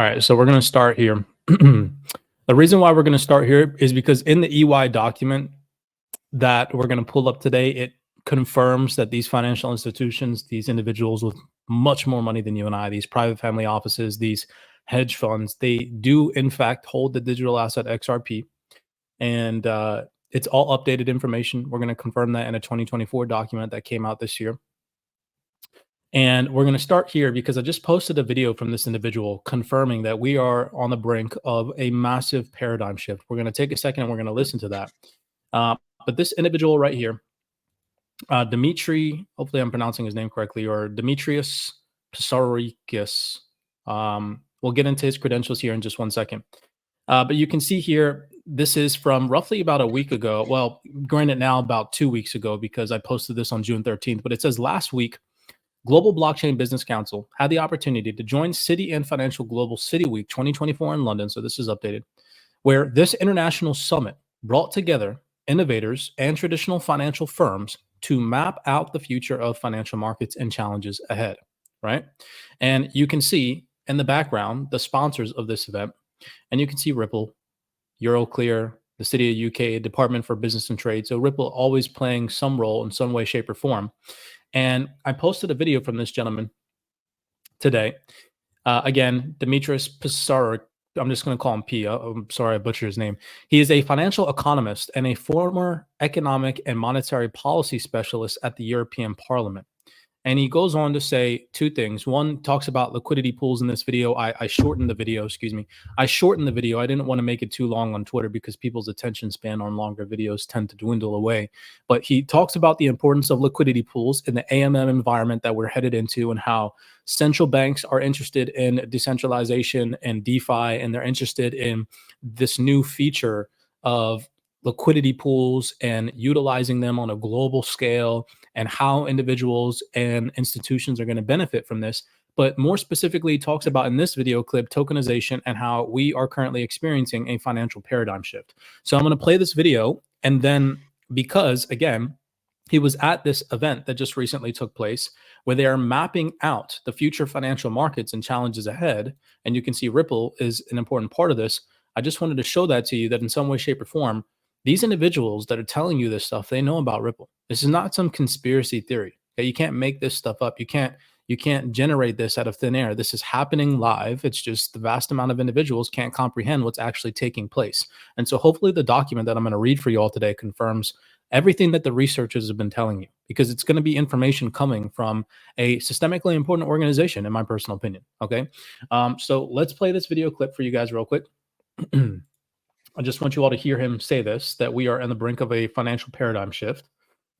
right, so we're going to start here. The reason why we're going to start here is because in the EY document that we're going to pull up today, it confirms that these financial institutions, these individuals with much more money than you and I, these private family offices, these hedge funds, they do in fact hold the digital asset XRP. And it's all updated information. We're going to confirm that in a 2024 document that came out this year. And we're going to start here because I just posted a video from this individual confirming that we are on the brink of a massive paradigm shift. We're going to take a second and we're going to listen to that. But this individual right here, Dimitri, hopefully I'm pronouncing his name correctly, or Demetrius Psarikis. We'll get into his credentials here in just 1 second. But you can see here, this is from roughly about a week ago. Well, granted now about 2 weeks ago because I posted this on June 13th, but it says last week, Global Blockchain Business Council had the opportunity to join City and Financial Global City Week 2024 in London, so this is updated, where this international summit brought together innovators and traditional financial firms to map out the future of financial markets and challenges ahead, right? And you can see in the background the sponsors of this event, and you can see Ripple, Euroclear, the City of UK, Department for Business and Trade. So Ripple always playing some role in some way, shape, or form. And I posted a video from this gentleman today. Again, Demetrius Psarikis. I'm just going to call him P. I'm sorry, I butchered his name. He is a financial economist and a former economic and monetary policy specialist at the European Parliament. And he goes on to say two things. One, talks about liquidity pools in this video. I shortened the video, excuse me. I shortened the video. I didn't want to make it too long on Twitter because people's attention span on longer videos tend to dwindle away. But he talks about the importance of liquidity pools in the AMM environment that we're headed into and how central banks are interested in decentralization and DeFi, and they're interested in this new feature of liquidity pools and utilizing them on a global scale, and how individuals and institutions are going to benefit from this. But more specifically, talks about in this video clip tokenization and how we are currently experiencing a financial paradigm shift. So I'm going to play this video, and then because again, he was at this event that just recently took place where they are mapping out the future financial markets and challenges ahead, and you can see Ripple is an important part of this. I just wanted to show that to you, that in some way, shape, or form, these individuals that are telling you this stuff, they know about Ripple. This is not some conspiracy theory. Okay? You can't make this stuff up. You can't generate this out of thin air. This is happening live. It's just the vast amount of individuals can't comprehend what's actually taking place. And so hopefully the document that I'm going to read for you all today confirms everything that the researchers have been telling you, because it's going to be information coming from a systemically important organization, in my personal opinion. Okay. So let's play this video clip for you guys real quick. I just want you all to hear him say this, that we are on the brink of a financial paradigm shift.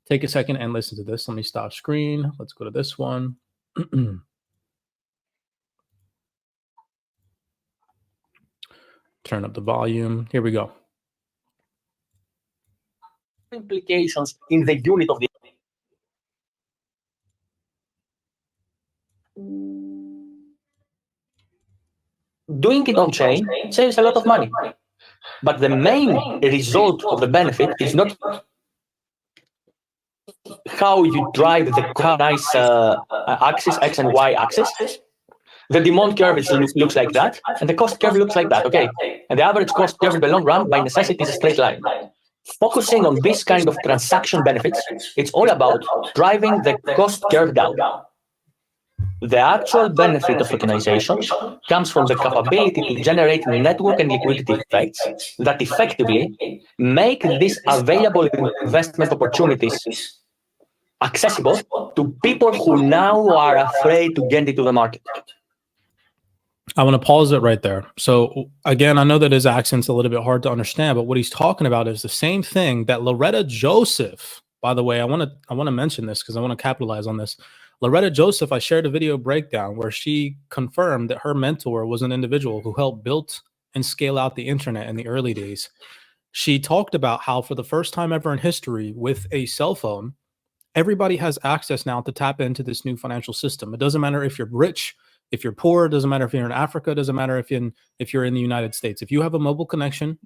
Take a second and listen to this. Let me stop screen. Let's go to this one. Turn up the volume. Here we go. Implications in the unit of the doing it on chain saves a lot of money. But the main result of the benefit is not how you drive the nice axis, X and Y axis. The demand curve looks like that, and the cost curve looks like that, okay? And the average cost curve in the long run, by necessity, is a straight line. Focusing on this kind of transaction benefits, it's all about driving the cost curve down. The actual benefit of tokenization comes from the capability to generate network and liquidity effects that effectively make these available investment opportunities accessible to people who now are afraid to get into the market. I want to pause it right there. So again, I know that his accent's a little bit hard to understand, but what he's talking about is the same thing that Loretta Joseph, by the way, I want to mention this because I want to capitalize on this. Loretta Joseph, I shared a video breakdown where she confirmed that her mentor was an individual who helped build and scale out the internet in the early days. She talked about how for the first time ever in history with a cell phone, everybody has access now to tap into this new financial system. It doesn't matter if you're rich, if you're poor, it doesn't matter if you're in Africa, it doesn't matter if you're in the United States. If you have a mobile connection,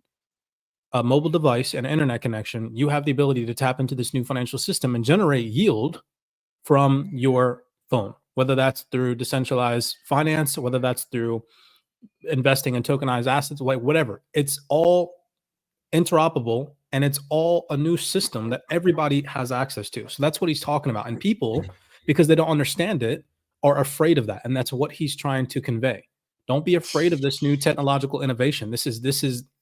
a mobile device, and internet connection, you have the ability to tap into this new financial system and generate yield from your phone, whether that's through decentralized finance, whether that's through investing in tokenized assets, like whatever. It's all interoperable, and it's all a new system that everybody has access to. So that's what he's talking about. And people, because they don't understand it, are afraid of that. And that's what he's trying to convey. Don't be afraid of this new technological innovation. This is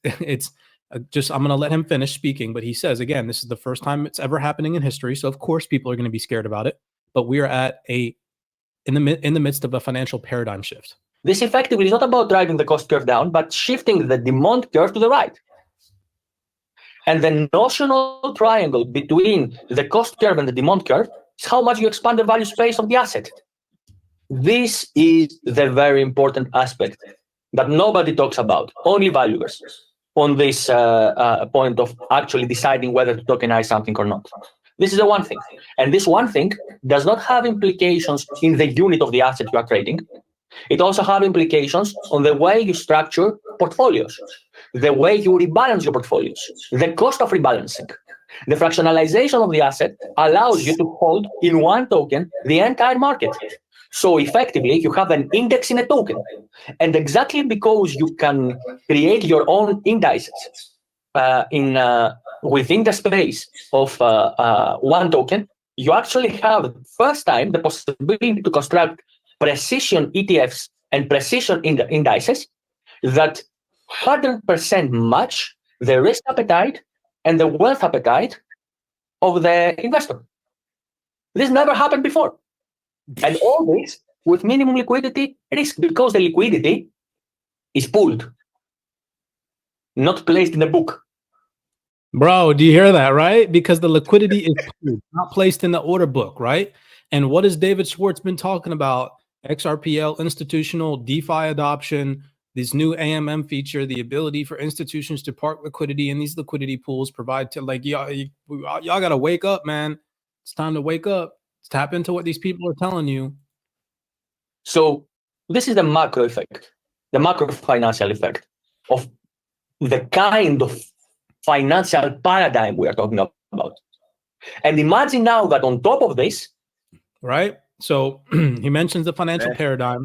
it's just, I'm going to let him finish speaking, but he says, again, this is the first time it's ever happening in history. So of course people are going to be scared about it, but we are at in the midst of a financial paradigm shift. This effectively is not about driving the cost curve down, but shifting the demand curve to the right. And the notional triangle between the cost curve and the demand curve is how much you expand the value space of the asset. This is the very important aspect that nobody talks about, only valuers, on this point of actually deciding whether to tokenize something or not. This is the one thing. And this one thing does not have implications in the unit of the asset you are trading. It also has implications on the way you structure portfolios, the way you rebalance your portfolios, the cost of rebalancing. The fractionalization of the asset allows you to hold in one token the entire market. So effectively, you have an index in a token. And exactly because you can create your own indices within the space of one token, you actually have, first time, the possibility to construct precision ETFs and precision indices that 100% match the risk appetite and the wealth appetite of the investor. This never happened before. And all this with minimum liquidity risk, because the liquidity is pooled, not placed in a book. Bro, do you hear that, right? Because the liquidity is pooled, not placed in the order book, right? And what has David Schwartz been talking about? XRPL, institutional DeFi adoption, this new AMM feature, the ability for institutions to park liquidity in these liquidity pools, provide to, like, y'all got to wake up, man. It's time to wake up. Tap into what these people are telling you. So this is the macro effect, the macro financial effect of the kind of financial paradigm we are talking about. And imagine now that on top of this, right? So he mentions the financial paradigm.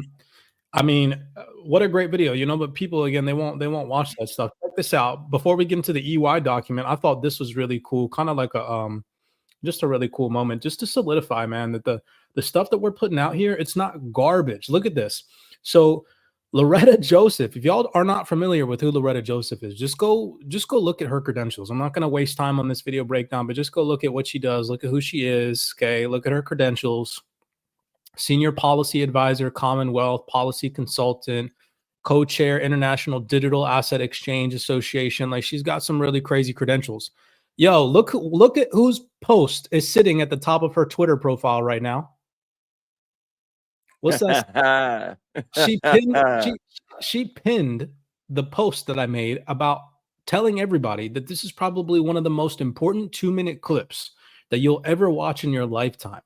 I mean, what a great video, you know, but people, again, they won't watch that stuff. Check this out. Before we get into the EY document, I thought this was really cool, kind of like a just a really cool moment, just to solidify, man, that the stuff that we're putting out here, it's not garbage. Look at this. So Loretta Joseph, if y'all are not familiar with who Loretta Joseph is, just go look at her credentials. I'm not going to waste time on this video breakdown, but just go look at what she does. Look at who she is. Okay. Look at her credentials. Senior policy advisor, Commonwealth policy consultant, co-chair, International Digital Asset Exchange Association. Like, she's got some really crazy credentials. Yo, look at whose post is sitting at the top of her Twitter profile right now. What's that? she pinned the post that I made about telling everybody that this is probably one of the most important 2-minute clips that you'll ever watch in your lifetime.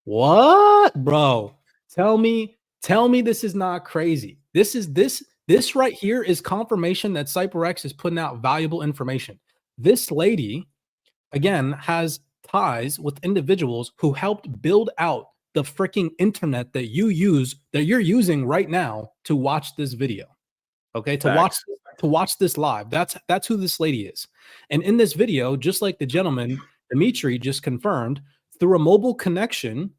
What, bro? Tell me this is not crazy. This right here is confirmation that CYPRX is putting out valuable information. This lady, again, has ties with individuals who helped build out the freaking internet that you're using right now to watch this video. Okay, to watch this live. That's who this lady is. And in this video, just like the gentleman Dimitri just confirmed, through a mobile connection,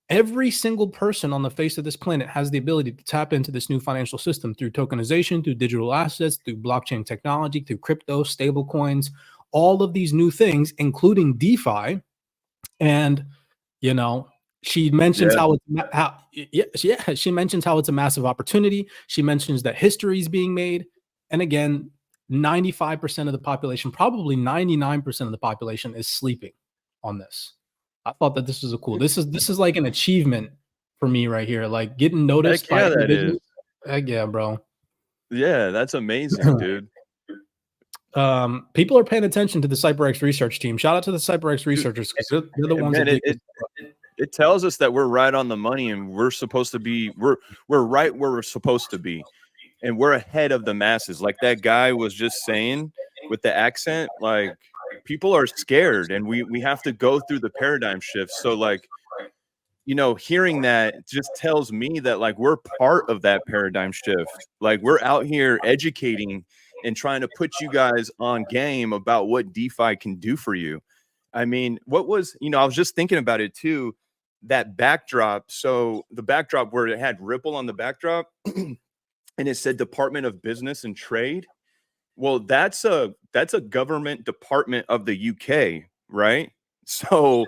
every single person on the face of this planet has the ability to tap into this new financial system through tokenization, through digital assets, through blockchain technology, through crypto, stablecoins, all of these new things, including DeFi. And, you know, she mentions she mentions how it's a massive opportunity. She mentions that history is being made. And again, 95% of the population, probably 99% of the population, is sleeping on this. I thought that this was a cool. This is like an achievement for me right here. Like, getting noticed by individuals. Heck yeah, bro. Yeah, that's amazing, dude. People are paying attention to the CYPRX research team. Shout out to the CYPRX researchers, because they're the ones. Man, it tells us that we're right on the money, and we're supposed to be. We're right where we're supposed to be, and we're ahead of the masses. Like that guy was just saying with the accent, like, people are scared, and we have to go through the paradigm shift. So, like, you know, hearing that just tells me that like we're part of that paradigm shift. Like we're out here educating and trying to put you guys on game about what DeFi can do for you. I mean, what was, you know, I was just thinking about it too, that backdrop. So the backdrop where it had Ripple on the backdrop and it said Department of Business and Trade. Well, that's a government department of the UK, right? So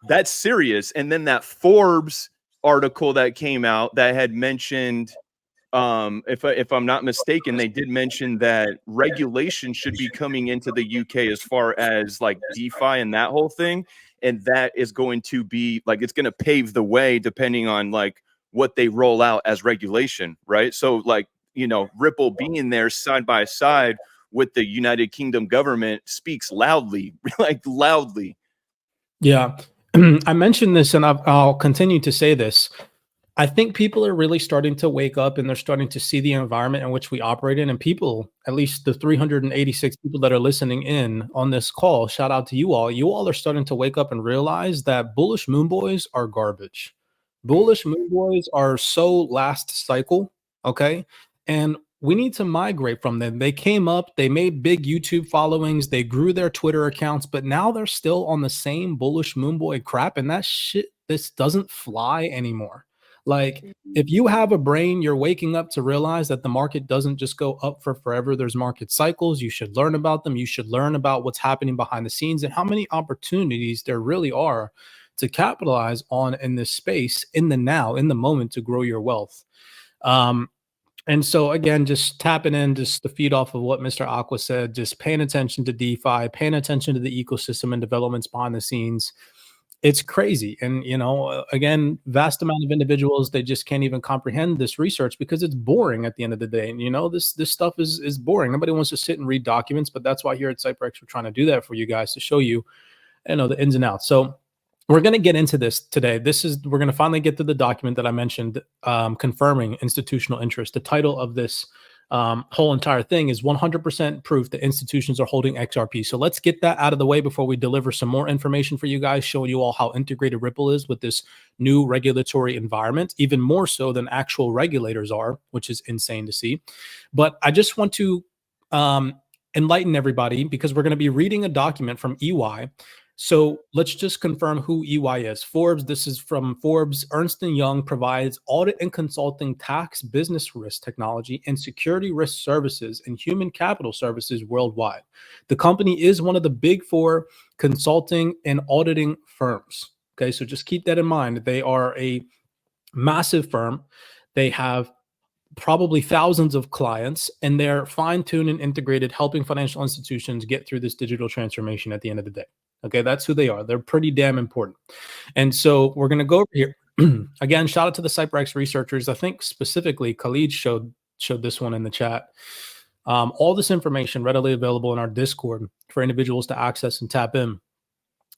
that's serious. And then that Forbes article that came out that had mentioned, if I'm not mistaken, they did mention that regulation should be coming into the UK as far as like DeFi and that whole thing, and that is going to be like it's going to pave the way depending on like what they roll out as regulation, right? So like, you know, Ripple being there side by side with the United Kingdom government speaks loudly, like loudly. Yeah. I mentioned this and I'll continue to say this. I think people are really starting to wake up and they're starting to see the environment in which we operate in. And people, at least the 386 people that are listening in on this call, shout out to you all. You all are starting to wake up and realize that bullish moon boys are garbage. Bullish moon boys are so last cycle. Okay. And we need to migrate from them. They came up, they made big YouTube followings, they grew their Twitter accounts, but now they're still on the same bullish moon boy crap. And that shit, this doesn't fly anymore. Like, if you have a brain, you're waking up to realize that the market doesn't just go up for forever. There's market cycles. You should learn about them. You should learn about what's happening behind the scenes and how many opportunities there really are to capitalize on in this space, in the now, in the moment, to grow your wealth. And so again, just tapping in, just to feed off of what Mr. Aqua said, just paying attention to DeFi, paying attention to the ecosystem and developments behind the scenes. It's crazy. And, you know, again, vast amount of individuals, they just can't even comprehend this research because it's boring at the end of the day. And, you know, this stuff is boring. Nobody wants to sit and read documents, but that's why here at CYPRX, we're trying to do that for you guys to show you, you know, the ins and outs. So we're going to get into this today. We're going to finally get to the document that I mentioned, confirming institutional interest. The title of this whole entire thing is 100% proof that institutions are holding XRP. So let's get that out of the way before we deliver some more information for you guys, showing you all how integrated Ripple is with this new regulatory environment, even more so than actual regulators are, which is insane to see. But I just want to enlighten everybody because we're going to be reading a document from EY. So let's just confirm who EY is. Forbes, this is from Forbes. Ernst & Young provides audit and consulting, tax, business risk technology, and security risk services and human capital services worldwide. The company is one of the big four consulting and auditing firms. Okay, so just keep that in mind. They are a massive firm. They have probably thousands of clients, and they're fine-tuned and integrated, helping financial institutions get through this digital transformation at the end of the day. Okay, that's who they are. They're pretty damn important. And so we're going to go over here. Again, shout out to the CYPRX researchers. I think specifically Khalid showed this one in the chat. All this information readily available in our Discord for individuals to access and tap in.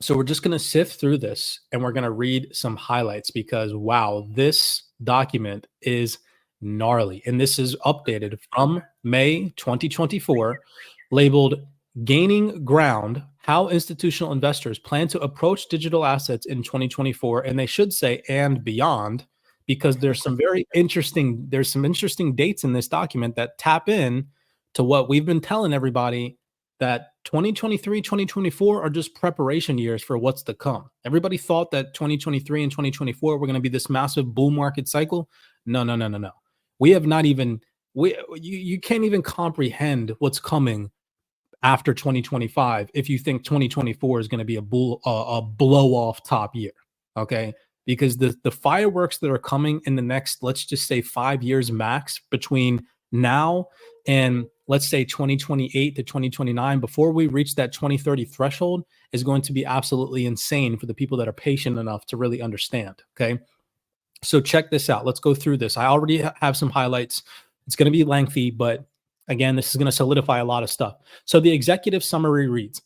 So we're just going to sift through this and we're going to read some highlights because, wow, this document is gnarly. And this is updated from May 2024, labeled Gaining Ground, How Institutional Investors Plan to Approach Digital Assets in 2024. And they should say and beyond, because there's some interesting dates in this document that tap in to what we've been telling everybody, that 2023, 2024 are just preparation years for what's to come. Everybody thought that 2023 and 2024 were going to be this massive bull market cycle. No. We have not even, you can't even comprehend what's coming after 2025 if you think 2024 is going to be a blow off top year. Okay, because the fireworks that are coming in the next, let's just say 5 years max, between now and let's say 2028 to 2029, before we reach that 2030 threshold, is going to be absolutely insane for the people that are patient enough to really understand. Okay, so check this out. Let's go through this. I already have some highlights. It's going to be lengthy, but again, this is going to solidify a lot of stuff. So the executive summary reads,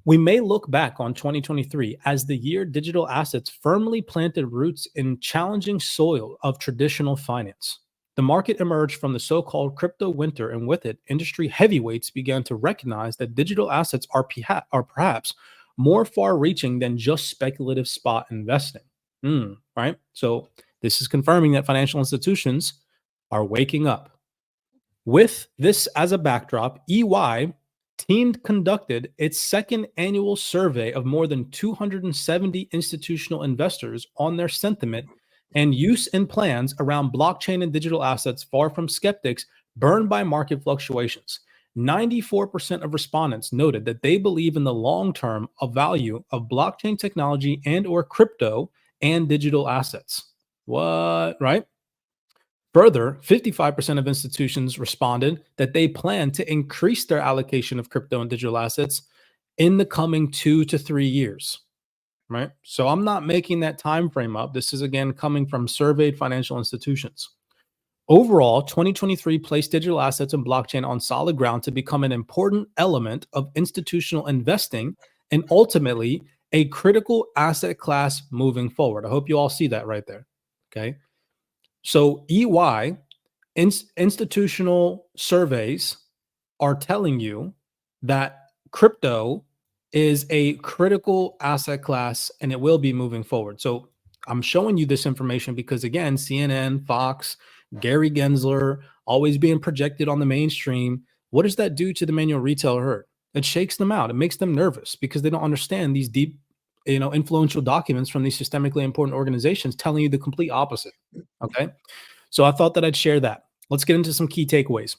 we may look back on 2023 as the year digital assets firmly planted roots in challenging soil of traditional finance. The market emerged from the so-called crypto winter, and with it, industry heavyweights began to recognize that digital assets are perhaps more far-reaching than just speculative spot investing. Right? So this is confirming that financial institutions are waking up. With this as a backdrop, EY team conducted its second annual survey of more than 270 institutional investors on their sentiment and use and plans around blockchain and digital assets, far from skeptics burned by market fluctuations. 94% of respondents noted that they believe in the long-term value of blockchain technology and or crypto and digital assets. What, right? Further, 55% of institutions responded that they plan to increase their allocation of crypto and digital assets in the coming 2 to 3 years, right? So I'm not making that time frame up. This is again coming from surveyed financial institutions. Overall, 2023 placed digital assets and blockchain on solid ground to become an important element of institutional investing and ultimately a critical asset class moving forward. I hope you all see that right there. Okay. So EY institutional surveys are telling you that crypto is a critical asset class and it will be moving forward. So I'm showing you this information because, again, CNN, Fox, Gary Gensler, always being projected on the mainstream. What does that do to the manual retail herd? It shakes them out. It makes them nervous because they don't understand these deep, influential documents from these systemically important organizations telling you the complete opposite. Okay. So I thought that I'd share that. Let's get into some key takeaways.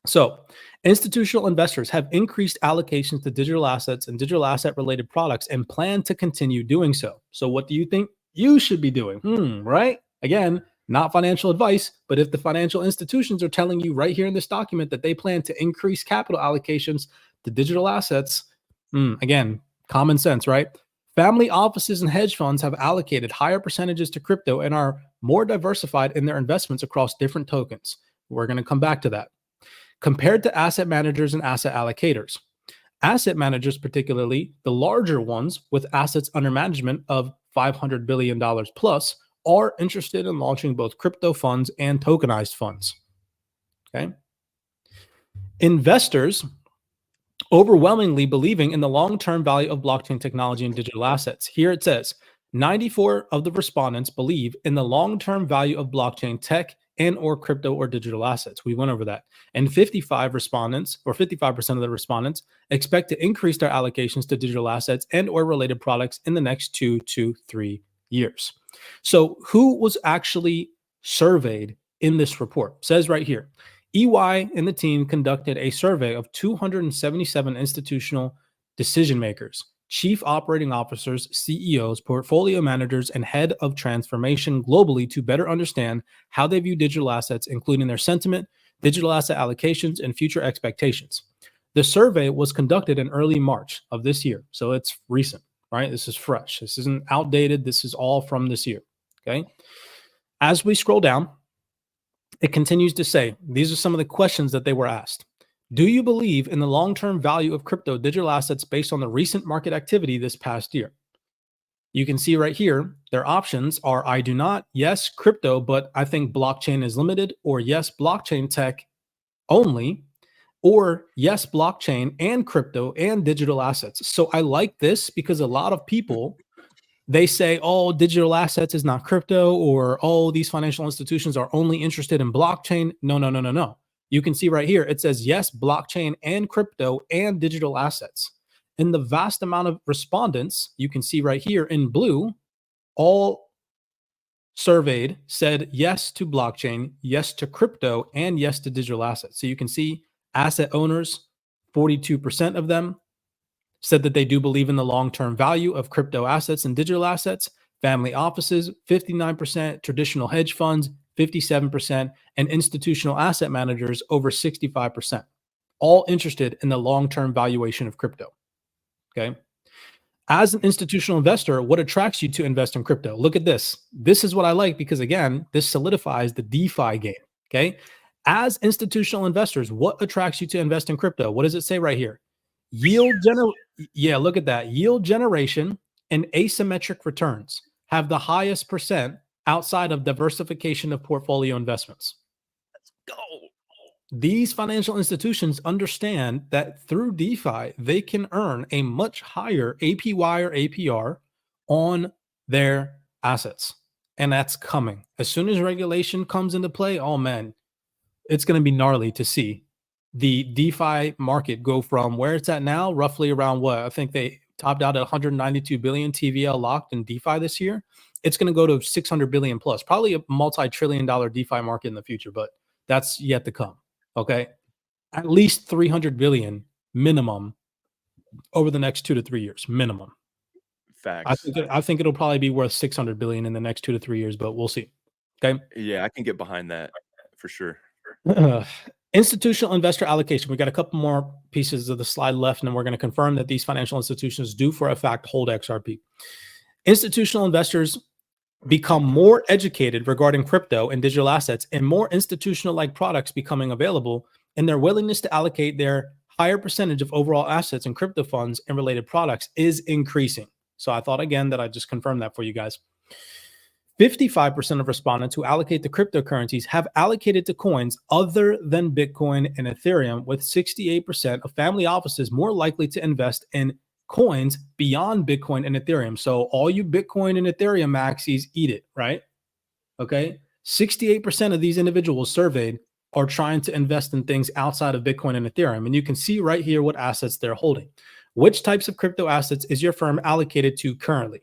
So, institutional investors have increased allocations to digital assets and digital asset related products and plan to continue doing so. So, what do you think you should be doing? Right? Again, not financial advice, but if the financial institutions are telling you right here in this document that they plan to increase capital allocations to digital assets, again, common sense, right? Family offices and hedge funds have allocated higher percentages to crypto and are more diversified in their investments across different tokens. We're going to come back to that. Compared to asset managers and asset allocators. Asset managers, particularly the larger ones with assets under management of $500 billion plus, are interested in launching both crypto funds and tokenized funds. Okay. Investors overwhelmingly believing in the long-term value of blockchain technology and digital assets. Here it says 94 of the respondents believe in the long-term value of blockchain tech and or crypto or digital assets. We went over that. And 55 respondents, or 55% of the respondents, expect to increase their allocations to digital assets and or related products in the next 2 to 3 years. So who was actually surveyed in this report? It says right here, EY and the team conducted a survey of 277 institutional decision makers, chief operating officers, CEOs, portfolio managers, and head of transformation globally to better understand how they view digital assets, including their sentiment, digital asset allocations, and future expectations. The survey was conducted in early March of this year, so it's recent, right? This is fresh. This isn't outdated. This is all from this year, okay? As we scroll down, it continues to say, these are some of the questions that they were asked. Do you believe in the long-term value of crypto digital assets based on the recent market activity this past year? You can see right here, their options are I do not, yes, crypto, but I think blockchain is limited, or yes, blockchain tech only, or yes, blockchain and crypto and digital assets. So I like this because a lot of people, they say, oh, digital assets is not crypto, or oh, these financial institutions are only interested in blockchain. No. You can see right here, it says, yes, blockchain and crypto and digital assets. And the vast amount of respondents, you can see right here in blue, all surveyed said yes to blockchain, yes to crypto, and yes to digital assets. So you can see asset owners, 42% of them said that they do believe in the long-term value of crypto assets and digital assets. Family offices, 59%, traditional hedge funds, 57%, and institutional asset managers, over 65%, all interested in the long-term valuation of crypto. Okay. As an institutional investor, what attracts you to invest in crypto? Look at this. This is what I like because, again, this solidifies the DeFi game. Okay. As institutional investors, what attracts you to invest in crypto? What does it say right here? Look at that. Yield generation and asymmetric returns have the highest percent outside of diversification of portfolio investments. Let's go. These financial institutions understand that through DeFi, they can earn a much higher APY or APR on their assets. And that's coming. As soon as regulation comes into play, oh man, it's going to be gnarly to see the DeFi market go from where it's at now, roughly around what I think they topped out at 192 billion TVL locked in DeFi this year. It's going to go to 600 billion plus, probably a multi-trillion-dollar DeFi market in the future, but that's yet to come. Okay, at least 300 billion minimum over the next 2 to 3 years, minimum. Facts. I think it'll probably be worth 600 billion in the next 2 to 3 years, but we'll see. Okay. Yeah, I can get behind that for sure. Institutional investor allocation. We got a couple more pieces of the slide left, and then we're going to confirm that these financial institutions do for a fact hold XRP. Institutional investors become more educated regarding crypto and digital assets, and more institutional-like products becoming available, and their willingness to allocate their higher percentage of overall assets in crypto funds and related products is increasing. So I thought again that I just confirmed that for you guys. 55% of respondents who allocate to cryptocurrencies have allocated to coins other than Bitcoin and Ethereum, with 68% of family offices more likely to invest in coins beyond Bitcoin and Ethereum. So all you Bitcoin and Ethereum maxis, eat it, right? Okay. 68% of these individuals surveyed are trying to invest in things outside of Bitcoin and Ethereum. And you can see right here what assets they're holding. Which types of crypto assets is your firm allocated to currently?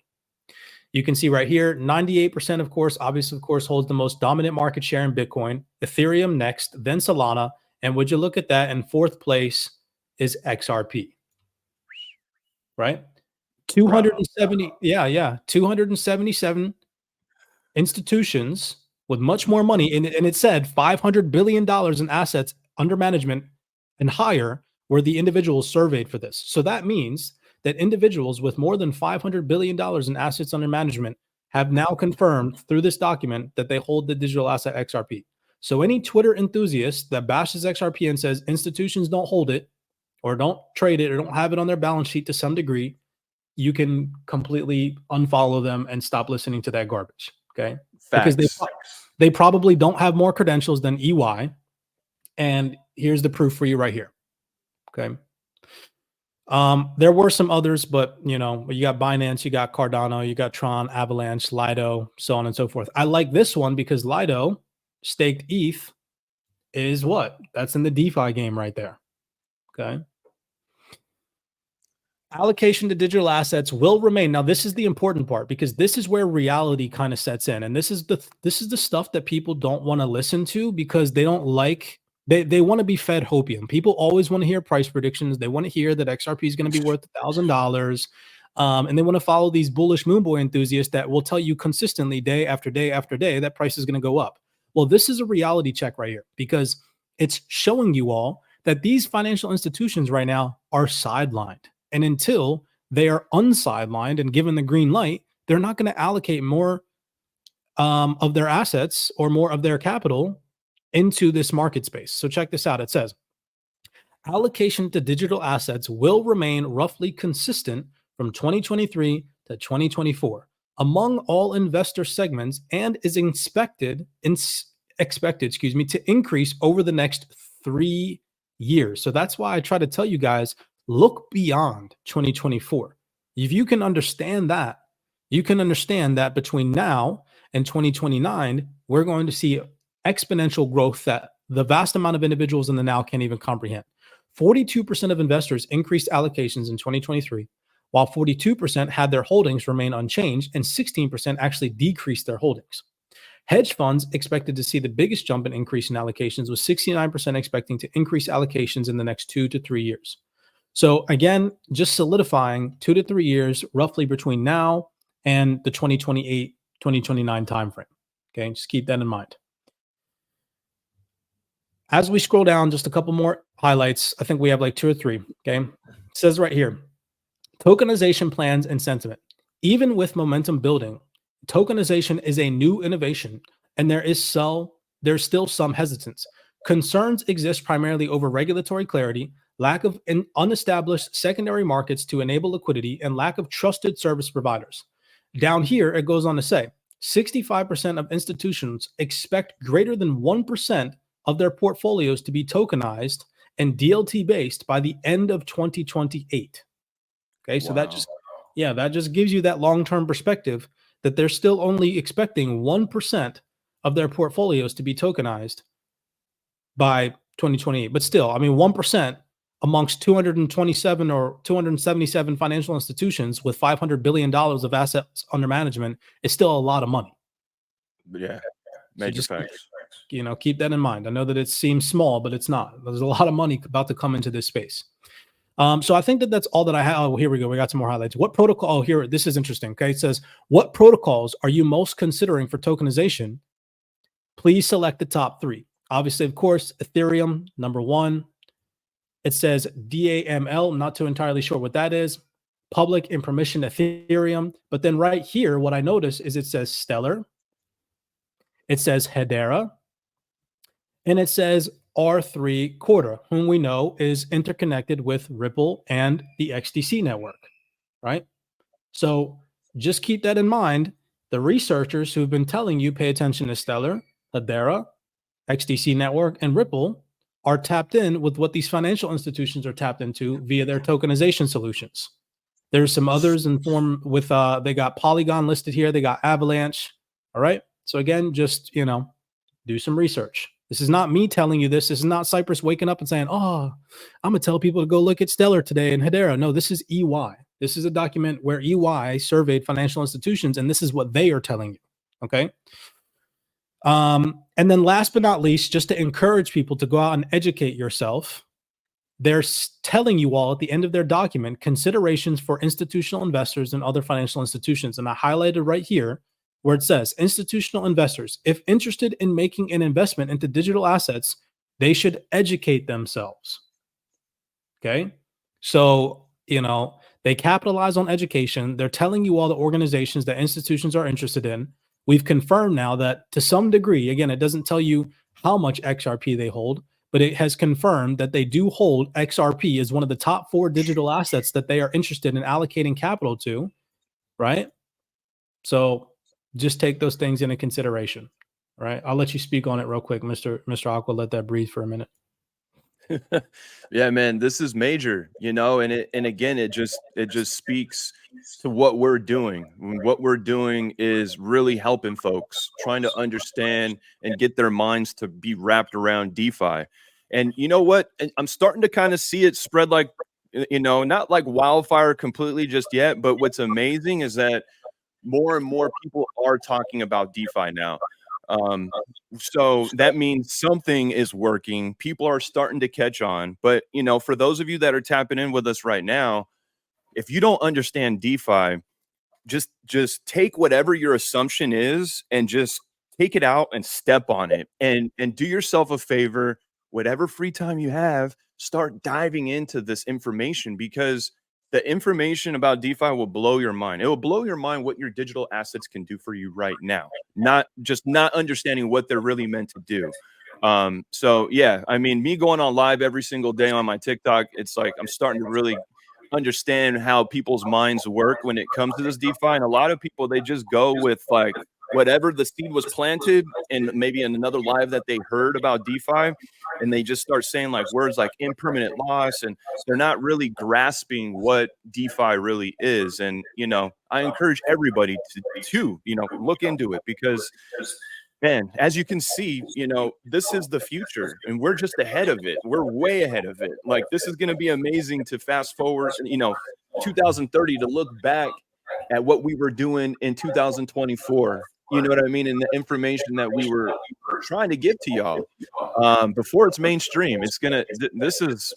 You can see right here, 98%, of course, obviously, of course, holds the most dominant market share in Bitcoin, Ethereum next, then Solana. And would you look at that? In fourth place is XRP, right? 270, yeah, 277 institutions with much more money. And it said $500 billion in assets under management and higher were the individuals surveyed for this. So that means that individuals with more than $500 billion in assets under management have now confirmed through this document that they hold the digital asset XRP. So any Twitter enthusiast that bashes XRP and says institutions don't hold it or don't trade it or don't have it on their balance sheet to some degree, you can completely unfollow them and stop listening to that garbage. Okay. Facts. Because they probably don't have more credentials than EY. And here's the proof for you right here. Okay. There were some others, but you know, you got Binance, you got Cardano, you got Tron, Avalanche, Lido, so on and so forth. I like this one because Lido staked ETH is what? That's in the DeFi game right there. Okay. Allocation to digital assets will remain. Now, this is the important part because this is where reality kind of sets in. And this is the stuff that people don't want to listen to because they don't like. They want to be fed hopium. People always want to hear price predictions. They want to hear that XRP is going to be worth $1,000. And they want to follow these bullish moon boy enthusiasts that will tell you consistently day after day after day that price is going to go up. Well, this is a reality check right here because it's showing you all that these financial institutions right now are sidelined. And until they are unsidelined and given the green light, they're not going to allocate more of their assets or more of their capital into this market space. So check this out. It says, allocation to digital assets will remain roughly consistent from 2023 to 2024 among all investor segments and is expected to increase over the next 3 years. So that's why I try to tell you guys, look beyond 2024. If you can understand that, you can understand that between now and 2029, we're going to see exponential growth that the vast amount of individuals in the now can't even comprehend. 42% of investors increased allocations in 2023, while 42% had their holdings remain unchanged and 16% actually decreased their holdings. Hedge funds expected to see the biggest jump in increase in allocations, with 69% expecting to increase allocations in the next 2 to 3 years. So again, just solidifying 2 to 3 years, roughly between now and the 2028, 2029 timeframe. Okay, just keep that in mind. As we scroll down, just a couple more highlights. I think we have like 2 or 3. Okay, it says right here, tokenization plans and sentiment. Even with momentum building, tokenization is a new innovation, and there's still some hesitance. Concerns exist primarily over regulatory clarity, lack of unestablished secondary markets to enable liquidity, and lack of trusted service providers. Down here, it goes on to say, 65% of institutions expect greater than 1% of their portfolios to be tokenized and DLT based by the end of 2028. Okay, so that just gives you that long-term perspective that they're still only expecting 1% of their portfolios to be tokenized by 2028. But still, I mean, 1% amongst 227 or 277 financial institutions with $500 billion of assets under management is still a lot of money. Yeah, So major just facts. keep that in mind. I know that it seems small, but it's not. There's a lot of money about to come into this space. So I think that that's all that I have. Oh, here we go. We got some more highlights. What protocol? Oh, here, this is interesting. Okay. It says, what protocols are you most considering for tokenization? Please select the top 3. Obviously, of course, Ethereum, number 1. It says DAML, not too entirely sure what that is. Public and permission Ethereum. But then right here, what I notice is it says Stellar. It says Hedera. And it says R3 Quarter, whom we know is interconnected with Ripple and the XDC network, right? So just keep that in mind. The researchers who've been telling you pay attention to Stellar, Hedera, XDC network, and Ripple are tapped in with what these financial institutions are tapped into via their tokenization solutions. There's some others in form with, they got Polygon listed here. They got Avalanche. All right. So again, just, do some research. This is not me telling you this. This is not Cypress waking up and saying, oh, I'm going to tell people to go look at Stellar today and Hedera. No, this is EY. This is a document where EY surveyed financial institutions, and this is what they are telling you. Okay. And then last but not least, just to encourage people to go out and educate yourself, they're telling you all at the end of their document, considerations for institutional investors and other financial institutions. And I highlighted right here where it says institutional investors, if interested in making an investment into digital assets, they should educate themselves. Okay. So, they capitalize on education. They're telling you all the organizations that institutions are interested in. We've confirmed now that to some degree, again, it doesn't tell you how much XRP they hold, but it has confirmed that they do hold XRP as one of the top 4 digital assets that they are interested in allocating capital to, right? So just take those things into consideration, right? I'll let you speak on it real quick, Mr. Aqua. Let that breathe for a minute. Yeah, man, this is major, and again, it just speaks to what we're doing. What we're doing is really helping folks trying to understand and get their minds to be wrapped around DeFi. And you know what? I'm starting to kind of see it spread like, not like wildfire completely just yet, but what's amazing is that more and more people are talking about DeFi now. So that means something is working. People are starting to catch on. But, for those of you that are tapping in with us right now, if you don't understand DeFi, just take whatever your assumption is and just take it out and step on it and do yourself a favor. Whatever free time you have, start diving into this information, because the information about DeFi will blow your mind. It will blow your mind what your digital assets can do for you right now, not understanding what they're really meant to do. So yeah, I mean, me going on live every single day on my TikTok, it's like I'm starting to really understand how people's minds work when it comes to this DeFi. And a lot of people, they just go with like whatever the seed was planted and maybe in another live that they heard about DeFi, and they just start saying like words like impermanent loss, and they're not really grasping what DeFi really is. And, I encourage everybody to look into it, because man, as you can see, this is the future and we're just ahead of it. We're way ahead of it. Like, this is going to be amazing to fast forward, 2030 to look back at what we were doing in 2024. You know what I mean? And the information that we were trying to give to y'all before it's mainstream. It's going to, this is,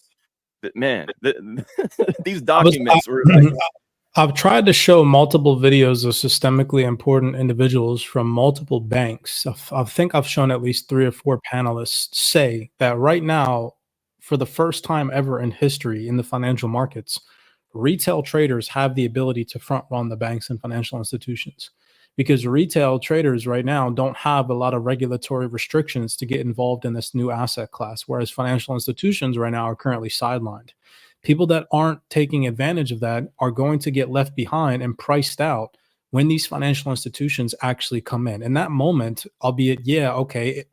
man, these documents were like, I've tried to show multiple videos of systemically important individuals from multiple banks. I think I've shown at least 3 or 4 panelists say that right now, for the first time ever in history in the financial markets, retail traders have the ability to front run the banks and financial institutions, because retail traders right now don't have a lot of regulatory restrictions to get involved in this new asset class, whereas financial institutions right now are currently sidelined. People that aren't taking advantage of that are going to get left behind and priced out when these financial institutions actually come in. And that moment, albeit,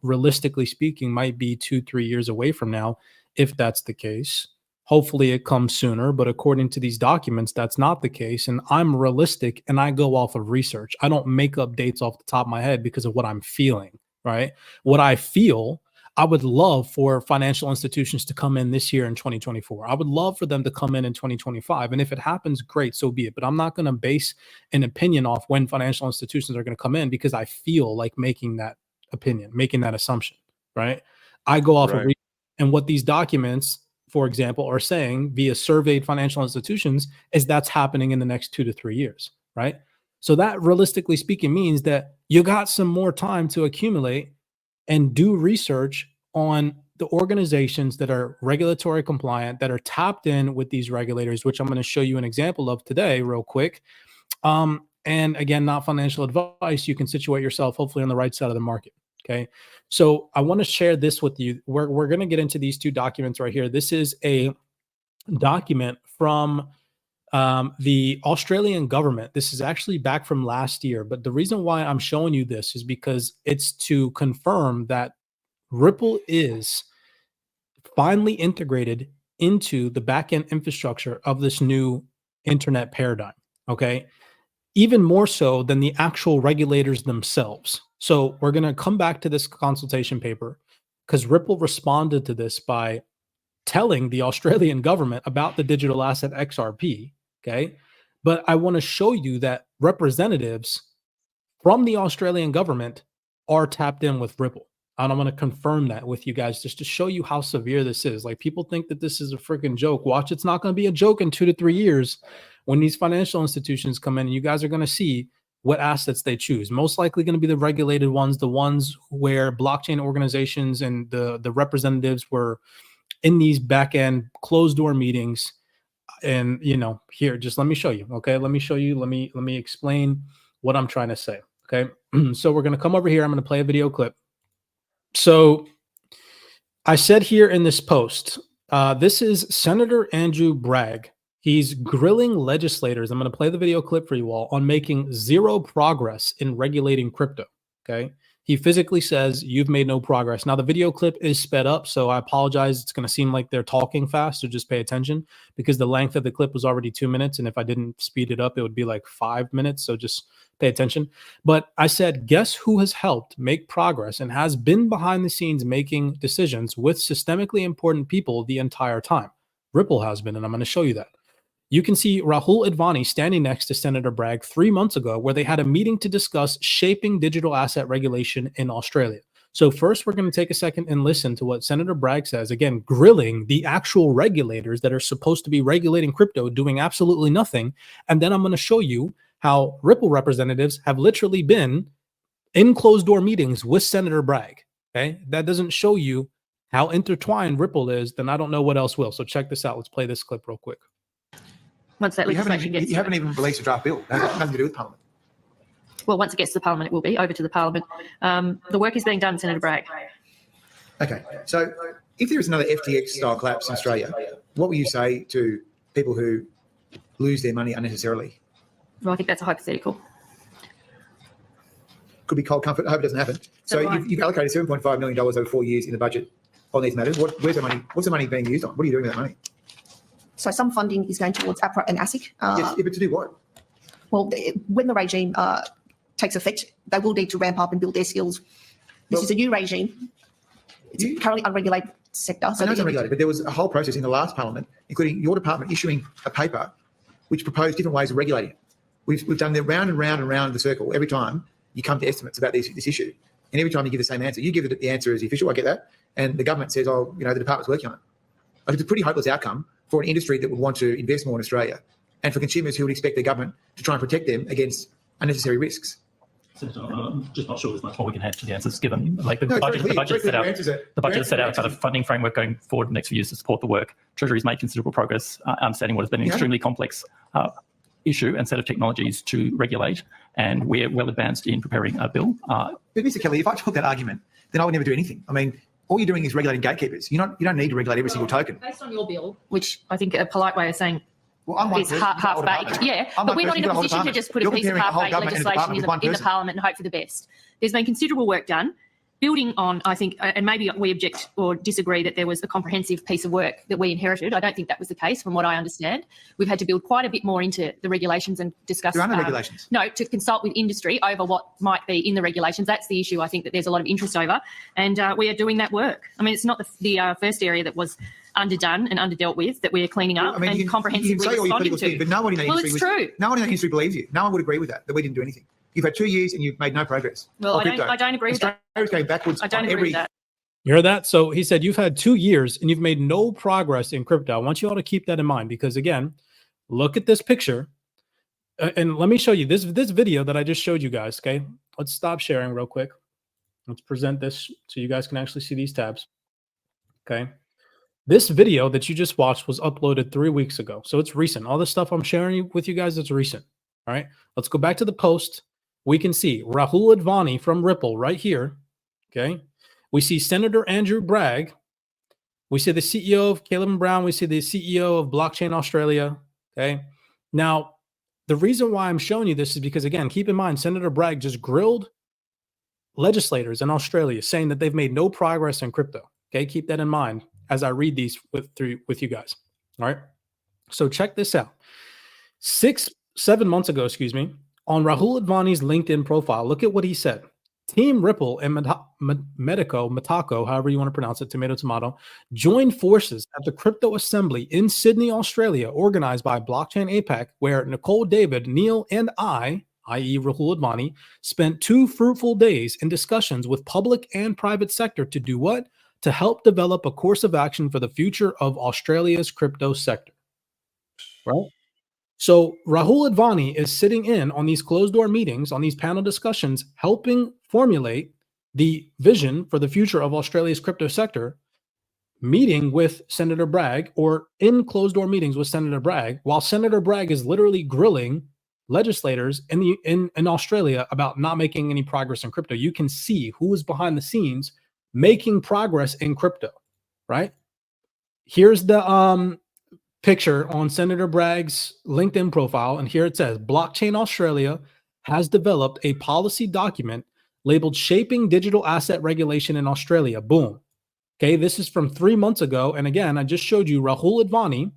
realistically speaking, might be 2-3 years away from now, if that's the case. Hopefully it comes sooner, but according to these documents, that's not the case. And I'm realistic and I go off of research. I don't make up dates off the top of my head because of what I'm feeling, right? What I feel, I would love for financial institutions to come in this year in 2024. I would love for them to come in 2025. And if it happens, great, so be it. But I'm not going to base an opinion off when financial institutions are going to come in because I feel like making that opinion, making that assumption, right? I go off of research. And what these documents, for example, are saying via surveyed financial institutions is that's happening in the next 2 to 3 years, right? So that realistically speaking means that you got some more time to accumulate and do research on the organizations that are regulatory compliant, that are tapped in with these regulators, which I'm going to show you an example of today real quick. And again, not financial advice. You can situate yourself hopefully on the right side of the market. Okay. So I want to share this with you. We're going to get into these two documents right here. This is a document from the Australian government. This is actually back from last year. But the reason why I'm showing you this is because it's to confirm that Ripple is finally integrated into the backend infrastructure of this new internet paradigm. Okay. Even more so than the actual regulators themselves. So we're going to come back to this consultation paper because Ripple responded to this by telling the Australian government about the digital asset XRP. Okay. But I want to show you that representatives from the Australian government are tapped in with Ripple. And I'm going to confirm that with you guys just to show you how severe this is. Like, people think that this is a freaking joke. Watch, it's not going to be a joke in 2 to 3 years when these financial institutions come in, and you guys are going to see what assets they choose. Most likely going to be the regulated ones, the ones where blockchain organizations and the representatives were in these back-end closed-door meetings. And, you know, here, just let me show you. Okay, let me show you. Let me explain what I'm trying to say. Okay, so we're going to come over here. I'm going to play a video clip. So I said here in this post, this is Senator Andrew Bragg. He's grilling legislators. I'm going to play the video clip for you all on making zero progress in regulating crypto. Okay. He physically says you've made no progress. Now the video clip is sped up, so I apologize. It's going to seem like they're talking fast, so just pay attention because the length of the clip was already 2 minutes. And if I didn't speed it up, it would be like 5 minutes. So just pay attention. But I said, guess who has helped make progress and has been behind the scenes making decisions with systemically important people the entire time? Ripple has been, and I'm going to show you that. You can see Rahul Advani standing next to Senator Bragg 3 months ago, where they had a meeting to discuss shaping digital asset regulation in Australia. So first, we're going to take a second and listen to what Senator Bragg says, again, grilling the actual regulators that are supposed to be regulating crypto, doing absolutely nothing. And then I'm going to show you how Ripple representatives have literally been in closed-door meetings with Senator Bragg. Okay, that doesn't show you how intertwined Ripple is, then I don't know what else will. So check this out. Let's play this clip real quick. Once that legislation gets... You haven't even released a draft bill. That has nothing to do with Parliament. Well, once it gets to the Parliament, it will be over to the Parliament. The work is being done, Senator Bragg. Okay, so if there is another FTX-style collapse in Australia, what will you say to people who lose their money unnecessarily? Well, I think that's a hypothetical. Could be cold comfort. I hope it doesn't happen. So you've allocated $7.5 million over 4 years in the budget on these matters. Where's the money? What's the money being used on? What are you doing with that money? So some funding is going towards APRA and ASIC. Yes, but to do what? Well, when the regime takes effect, they will need to ramp up and build their skills. This is a new regime. It's currently unregulated sector. So I know it's unregulated, but there was a whole process in the last Parliament, including your department issuing a paper which proposed different ways of regulating it. We've done the round and round and round the circle every time you come to estimates about this issue. And every time you give the same answer, you give the answer as the official, I get that. And the government says, oh, you know, the department's working on it. Like, it's a pretty hopeless outcome for an industry that would want to invest more in Australia and for consumers who would expect their government to try and protect them against unnecessary risks. I'm just not sure there's much more we can add to the answers given. Like the budget is set out kind of funding framework going forward the next few years to support the work. Treasury's made considerable progress understanding what has been an extremely complex issue and set of technologies to regulate, and we're well advanced in preparing a bill. But Mr. Kelly, if I took that argument, then I would never do anything. I mean, all you're doing is regulating gatekeepers. You don't need to regulate every single token. Based on your bill, which I think a polite way of saying is half-baked. Yeah, but we're not in a position to just put a piece of half-baked legislation in the Parliament and hope for the best. There's been considerable work done. building on, I think, and maybe we object or disagree that there was a comprehensive piece of work that we inherited. I don't think that was the case from what I understand. We've had to build quite a bit more into the regulations and discuss. There are no regulations. No, to consult with industry over what might be in the regulations. That's the issue I think that there's a lot of interest over. And we are doing that work. I mean, it's not the first area that was underdone and underdealt with that we're cleaning up and comprehensively responding to. But no one in that industry it's true. No one in that industry believes you. No one would agree with that we didn't do anything. You've had 2 years and you've made no progress. Well, I don't agree with that. Australia's going backwards. I don't agree with that. You heard that? So he said you've had 2 years and you've made no progress in crypto. I want you all to keep that in mind because, again, look at this picture. And let me show you this video that I just showed you guys, okay? Let's stop sharing real quick. Let's present this so you guys can actually see these tabs, okay? This video that you just watched was uploaded 3 weeks ago. So it's recent. All the stuff I'm sharing with you guys is recent, all right? Let's go back to the post. We can see Rahul Advani from Ripple right here, okay? We see Senator Andrew Bragg. We see the CEO of Caleb & Brown. We see the CEO of Blockchain Australia, okay? Now, the reason why I'm showing you this is because, again, keep in mind, Senator Bragg just grilled legislators in Australia saying that they've made no progress in crypto, okay? Keep that in mind as I read these with you guys, all right? So check this out. 7 months ago, excuse me, on Rahul Advani's LinkedIn profile, look at what he said. Team Ripple and Metako, however you want to pronounce it, tomato, joined forces at the Crypto Assembly in Sydney, Australia, organized by Blockchain APAC, where Nicole David, Neil, and I, i.e. Rahul Advani, spent 2 fruitful days in discussions with public and private sector to do what? To help develop a course of action for the future of Australia's crypto sector. Right? So Rahul Advani is sitting in on these closed-door meetings, on these panel discussions, helping formulate the vision for the future of Australia's crypto sector, meeting with Senator Bragg, or in closed-door meetings with Senator Bragg, while Senator Bragg is literally grilling legislators in Australia about not making any progress in crypto. You can see who is behind the scenes making progress in crypto, right? Here's the picture on Senator Bragg's LinkedIn profile, and here it says, Blockchain Australia has developed a policy document labeled Shaping Digital Asset Regulation in Australia. Boom. Okay, this is from 3 months ago, and again, I just showed you Rahul Advani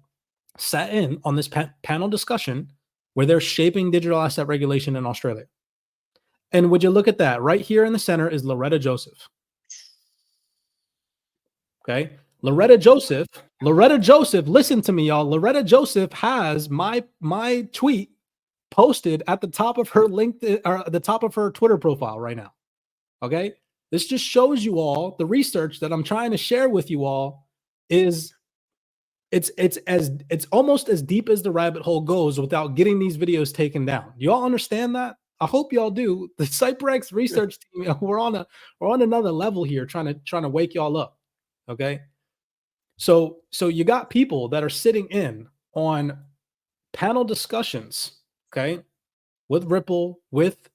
sat in on this panel discussion where they're shaping digital asset regulation in Australia. And would you look at that? Right here in the center is Loretta Joseph. Okay, Loretta Joseph, listen to me, y'all. Loretta Joseph has my tweet posted at the top of her LinkedIn, or at the top of her Twitter profile right now. Okay, this just shows you all the research that I'm trying to share with you all is it's almost as deep as the rabbit hole goes without getting these videos taken down. You all understand that? I hope y'all do. The CYPRX research team, we're on another level here, trying to wake y'all up. Okay. So you got people that are sitting in on panel discussions, okay, with Ripple, with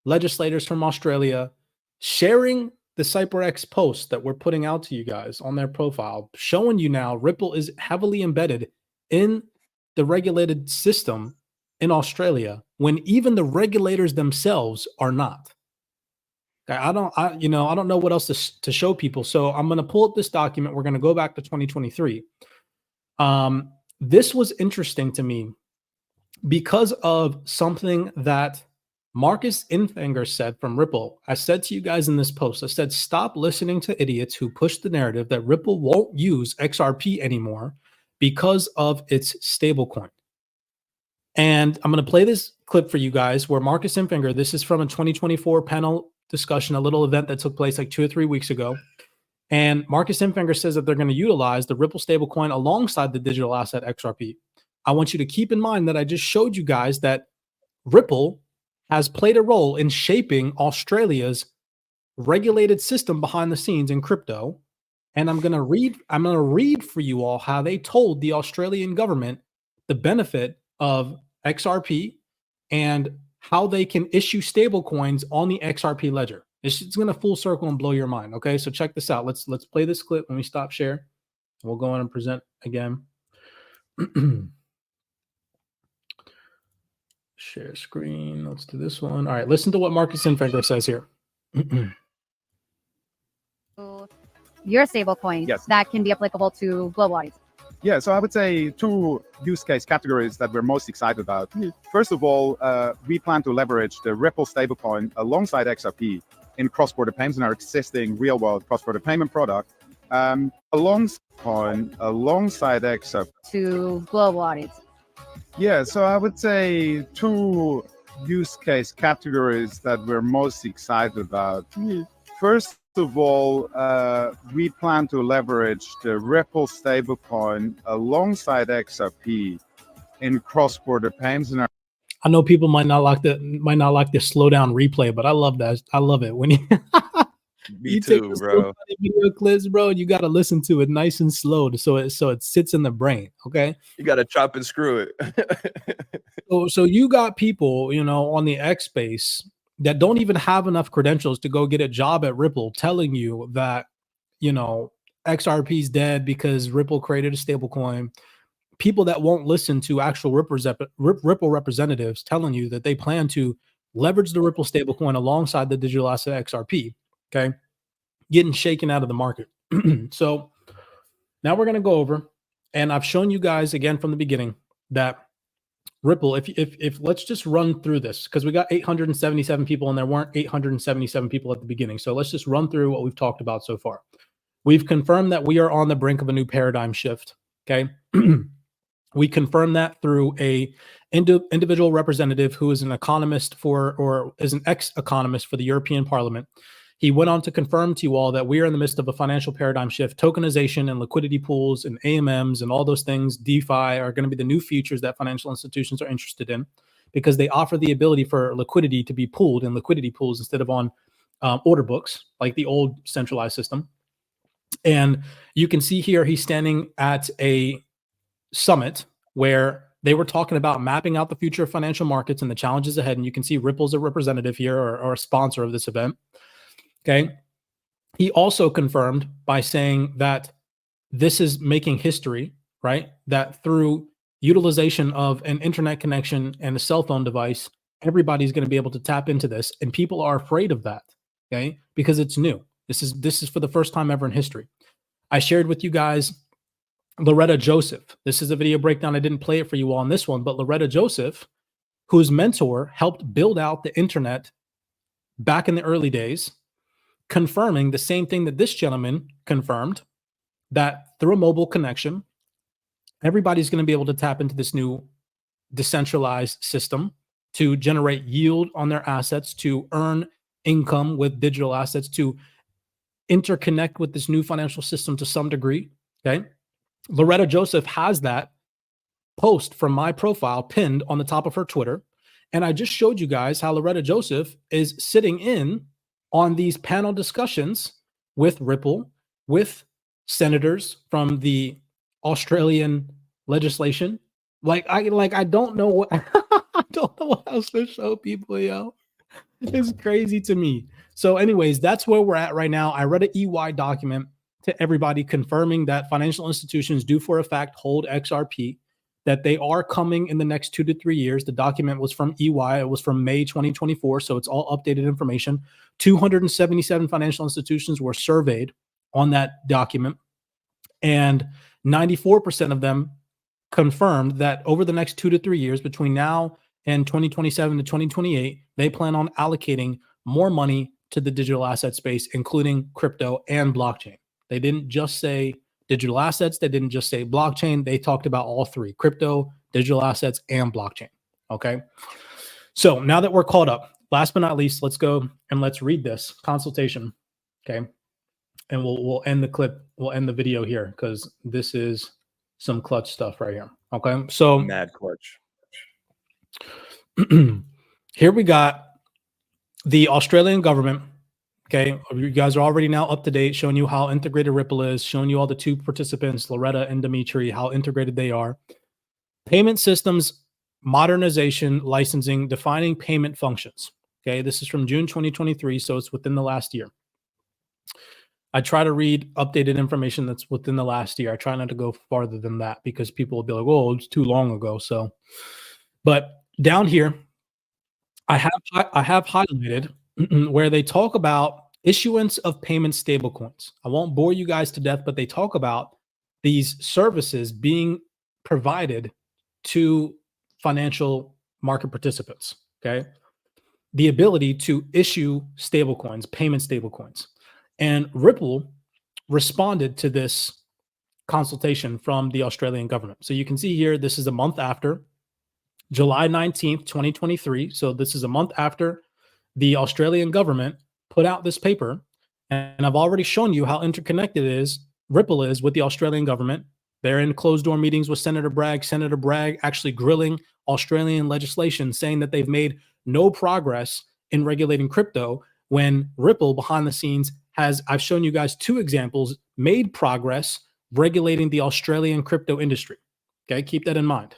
legislators from Australia, sharing the CYPRX post that we're putting out to you guys on their profile, showing you now Ripple is heavily embedded in the regulated system in Australia when even the regulators themselves are not. I don't know what else to show people. So I'm going to pull up this document. We're going to go back to 2023. This was interesting to me because of something that Marcus Infinger said from Ripple. I said to you guys in this post, I said, stop listening to idiots who push the narrative that Ripple won't use XRP anymore because of its stablecoin. And I'm going to play this clip for you guys where Marcus Infinger, this is from a 2024 panel discussion, a little event that took place like 2 or 3 weeks ago. And Marcus Infinger says that they're going to utilize the Ripple stablecoin alongside the digital asset XRP. I want you to keep in mind that I just showed you guys that Ripple has played a role in shaping Australia's regulated system behind the scenes in crypto. And I'm going to read for you all how they told the Australian government the benefit of XRP and how they can issue stable coins on the XRP ledger. It's going to full circle and blow your mind. Okay, so check this out. Let's play this clip when we stop share. We'll go on and present again. Share screen. Let's do this one. All right, listen to what Marcus Infinger says here. your stablecoin Yes. that can be applicable to global audience? Yeah, so I would say two use case categories that we're most excited about. First of all, we plan to leverage the Ripple stablecoin alongside XRP in cross-border payments in our existing real-world cross-border payment product. Alongside XRP. To global audience. Yeah, so I would say two use case categories that we're most excited about. First of all, we plan to leverage the Ripple stablecoin alongside XRP in cross-border payments. I know people might not like the slow down replay, but I love that. I love it when you Me too, bro. Video clips, bro. You got to listen to it nice and slow so it sits in the brain. Okay, You got to chop and screw it. so you got people, on the X space that don't even have enough credentials to go get a job at Ripple, telling you that XRP is dead because Ripple created a stablecoin. People that won't listen to actual Ripple representatives telling you that they plan to leverage the Ripple stablecoin alongside the digital asset XRP. Okay, getting shaken out of the market. So now we're going to go over, and I've shown you guys again from the beginning that Ripple, if let's just run through this, because we got 877 people and there weren't 877 people at the beginning. So let's just run through what we've talked about so far. We've confirmed that we are on the brink of a new paradigm shift. Okay. We confirmed that through a individual representative who is an economist or is an ex-economist for the European Parliament. He went on to confirm to you all that we are in the midst of a financial paradigm shift. Tokenization and liquidity pools and AMMs and all those things, DeFi, are going to be the new features that financial institutions are interested in, because they offer the ability for liquidity to be pooled in liquidity pools instead of on order books like the old centralized system. And you can see here he's standing at a summit where they were talking about mapping out the future of financial markets and the challenges ahead. And you can see Ripple's a representative here or a sponsor of this event. Okay. He also confirmed by saying that this is making history, right? That through utilization of an internet connection and a cell phone device, everybody's going to be able to tap into this. And people are afraid of that, okay? Because it's new. This is for the first time ever in history. I shared with you guys Loretta Joseph. This is a video breakdown. I didn't play it for you all on this one, but Loretta Joseph, whose mentor helped build out the internet back in the early days, confirming the same thing that this gentleman confirmed, that through a mobile connection, everybody's going to be able to tap into this new decentralized system to generate yield on their assets, to earn income with digital assets, to interconnect with this new financial system to some degree. Okay. Loretta Joseph has that post from my profile pinned on the top of her Twitter. And I just showed you guys how Loretta Joseph is sitting in on these panel discussions with Ripple, with senators from the Australian legislation. I don't know what I don't know what else to show people, yo. It's crazy to me. So anyways, that's where we're at right now. I read an EY document to everybody confirming that financial institutions do for a fact hold XRP, that they are coming in the next 2 to 3 years. The document was from EY. It was from May 2024. So it's all updated information. 277 financial institutions were surveyed on that document, and 94% of them confirmed that over the next 2 to 3 years, between now and 2027 to 2028, they plan on allocating more money to the digital asset space, including crypto and blockchain. They didn't just say digital assets. They didn't just say blockchain. They talked about all three: crypto, digital assets, and blockchain. Okay. So now that we're caught up, last but not least, let's go and let's read this consultation. Okay. And we'll end the clip. We'll end the video here because this is some clutch stuff right here. Okay. So Mad clutch. Here we got the Australian government. Okay. You guys are already now up to date, showing you how integrated Ripple is, showing you all the two participants, Loretta and Dimitri, how integrated they are. Payment systems, modernization, licensing, defining payment functions. Okay. This is from June 2023. So it's within the last year. I try to read updated information that's within the last year. I try not to go farther than that because people will be like, "Oh, it's too long ago." So, but down here, I have highlighted where they talk about issuance of payment stablecoins. I won't bore you guys to death, but they talk about these services being provided to financial market participants. Okay. The ability to issue stablecoins, payment stablecoins. And Ripple responded to this consultation from the Australian government. So you can see here, this is a month after, July 19th, 2023. So this is a month after the Australian government put out this paper. And I've already shown you how interconnected Ripple is with the Australian government. They're in closed door meetings with Senator Bragg actually grilling Australian legislation, saying that they've made no progress in regulating crypto, when Ripple behind the scenes has, I've shown you guys 2 examples, made progress regulating the Australian crypto industry. Okay, keep that in mind.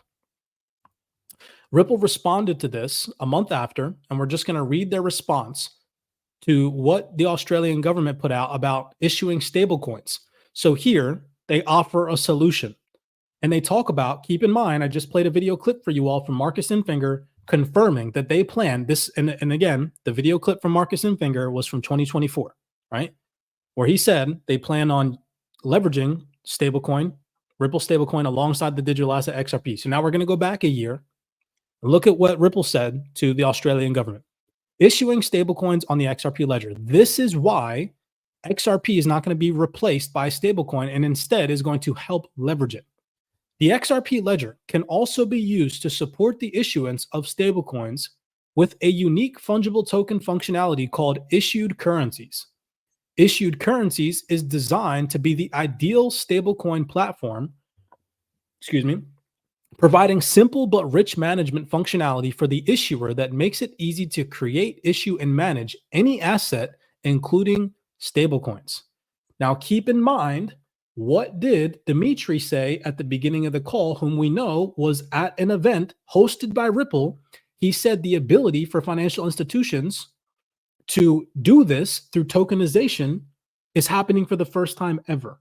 Ripple responded to this a month after, and we're just going to read their response to what the Australian government put out about issuing stablecoins. So here they offer a solution, and they talk about, keep in mind, I just played a video clip for you all from Marcus Infinger confirming that they plan this. And again, the video clip from Marcus Infinger was from 2024, right? Where he said they plan on leveraging stablecoin, Ripple stablecoin, alongside the digital asset XRP. So now we're going to go back a year and look at what Ripple said to the Australian government. Issuing stablecoins on the XRP ledger. This is why XRP is not going to be replaced by stablecoin, and instead is going to help leverage it. The XRP ledger can also be used to support the issuance of stablecoins with a unique fungible token functionality called issued currencies. Issued currencies is designed to be the ideal stablecoin platform, providing simple but rich management functionality for the issuer that makes it easy to create, issue, and manage any asset, including stablecoins. Now, keep in mind, what did Dimitri say at the beginning of the call, whom we know was at an event hosted by Ripple? He said the ability for financial institutions to do this through tokenization is happening for the first time ever.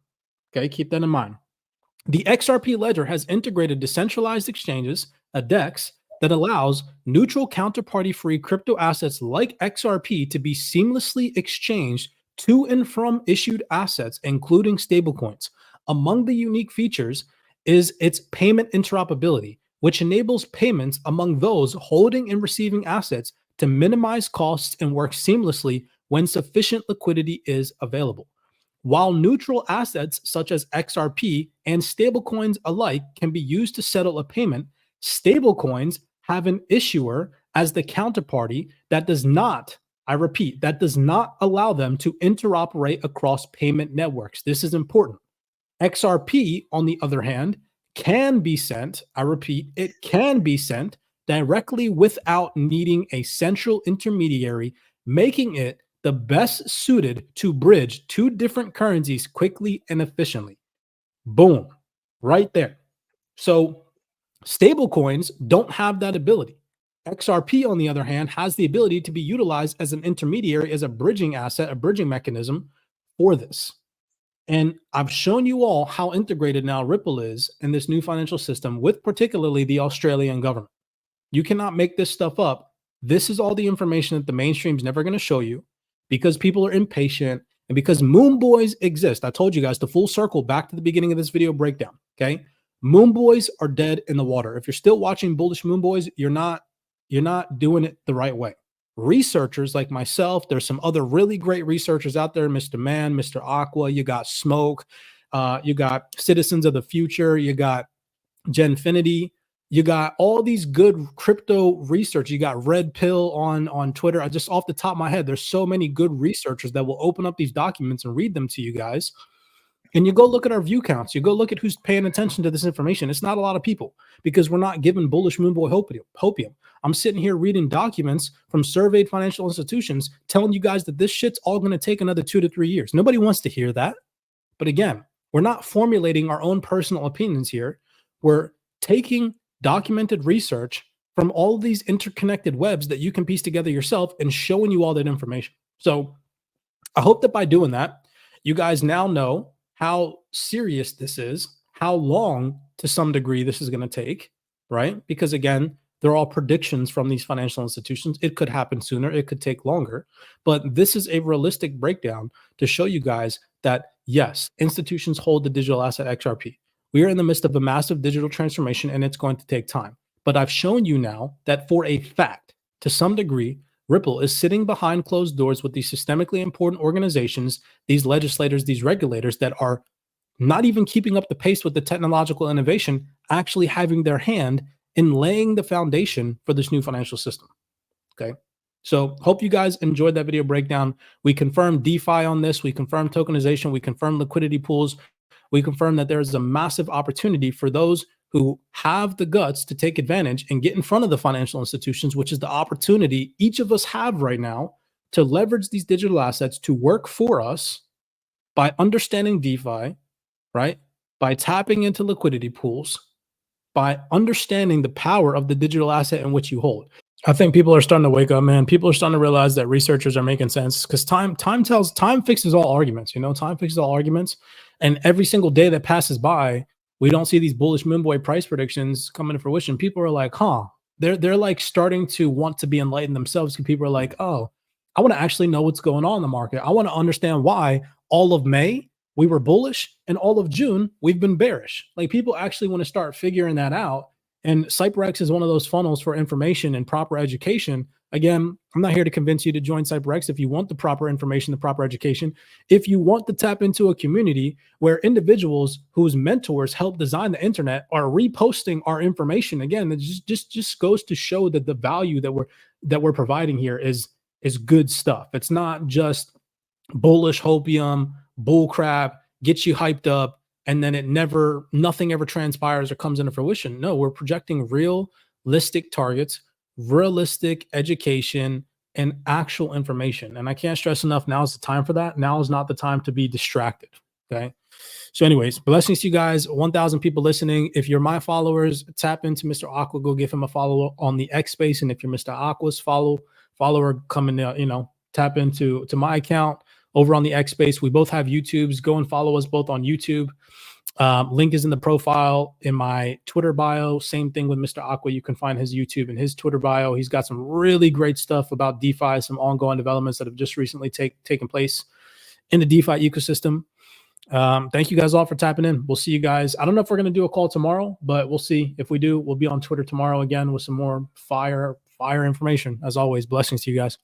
Okay, keep that in mind. The XRP ledger has integrated decentralized exchanges, a DEX, that allows neutral counterparty-free crypto assets like XRP to be seamlessly exchanged to and from issued assets, including stablecoins. Among the unique features is its payment interoperability, which enables payments among those holding and receiving assets to minimize costs and work seamlessly when sufficient liquidity is available. While neutral assets such as XRP and stablecoins alike can be used to settle a payment, stablecoins have an issuer as the counterparty that does not, I repeat, that does not allow them to interoperate across payment networks. This is important. XRP, on the other hand, can be sent, I repeat, it can be sent directly without needing a central intermediary, making it the best suited to bridge 2 different currencies quickly and efficiently. Boom, right there. So stablecoins don't have that ability. XRP, on the other hand, has the ability to be utilized as an intermediary, as a bridging asset, a bridging mechanism for this. And I've shown you all how integrated now Ripple is in this new financial system with particularly the Australian government. You cannot make this stuff up. This is all the information that the mainstream's never going to show you, because people are impatient and because moon boys exist. I told you guys to full circle back to the beginning of this video breakdown. Okay. Moon boys are dead in the water. If you're still watching bullish moon boys, you're not doing it the right way. Researchers like myself, there's some other really great researchers out there, Mr. Man, Mr. Aqua, you got Smoke, you got Citizens of the Future, you got Genfinity, you got all these good crypto research. You got Red Pill on Twitter. I just off the top of my head, there's so many good researchers that will open up these documents and read them to you guys. And you go look at our view counts. You go look at who's paying attention to this information. It's not a lot of people, because we're not giving bullish moonboy hopium. I'm sitting here reading documents from surveyed financial institutions telling you guys that this shit's all going to take another 2 to 3 years. Nobody wants to hear that. But again, we're not formulating our own personal opinions here. We're taking documented research from all of these interconnected webs that you can piece together yourself and showing you all that information. So I hope that by doing that, you guys now know how serious this is, how long to some degree this is going to take, right? Because again, They're all predictions from these financial institutions. It could happen sooner. It could take longer. But this is a realistic breakdown to show you guys that, yes, institutions hold the digital asset XRP. We are in the midst of a massive digital transformation, and it's going to take time. But I've shown you now that for a fact, to some degree, Ripple is sitting behind closed doors with these systemically important organizations, these legislators, these regulators that are not even keeping up the pace with the technological innovation, actually having their hand in laying the foundation for this new financial system. Okay. So hope you guys enjoyed that video breakdown. We confirmed DeFi on this. We confirmed tokenization. We confirmed liquidity pools. We confirmed that there is a massive opportunity for those who have the guts to take advantage and get in front of the financial institutions, which is the opportunity each of us have right now to leverage these digital assets to work for us by understanding DeFi, right? By tapping into liquidity pools, by understanding the power of the digital asset in which you hold. I think people are starting to wake up, man. People are starting to realize that researchers are making sense because time fixes all arguments. You know, time fixes all arguments. And every single day that passes by, we don't see these bullish moonboy price predictions coming to fruition. People are like, huh, they're like starting to want to be enlightened themselves because people are like, oh, I want to actually know what's going on in the market. I want to understand why all of May we were bullish and all of June we've been bearish. Like people actually want to start figuring that out. And CYPRX is one of those funnels for information and proper education. Again, I'm not here to convince you to join CYPRX if you want the proper information, the proper education. If you want to tap into a community where individuals whose mentors help design the internet are reposting our information, again, it just goes to show that the value that we're providing here is good stuff. It's not just bullish hopium, bull crap, gets you hyped up, and then nothing ever transpires or comes into fruition. No, we're projecting realistic targets, realistic education, and actual information. And I can't stress enough, now is the time for that. Now is not the time to be distracted. Okay. So anyways, blessings to you guys. 1,000 people listening. If you're my followers, tap into Mr. Aqua, go give him a follow on the X space. And if you're Mr. Aqua's follower, come in, tap into my account over on the X space. We both have YouTubes. Go and follow us both on YouTube. Link is in the profile in my Twitter bio. Same thing with Mr. Aqua. You can find his YouTube and his Twitter bio. He's got some really great stuff about DeFi, some ongoing developments that have just recently taken place in the DeFi ecosystem. Thank you guys all for tapping in. We'll see you guys. I don't know if we're going to do a call tomorrow, but we'll see. If we do, we'll be on Twitter tomorrow again with some more fire information. As always, blessings to you guys.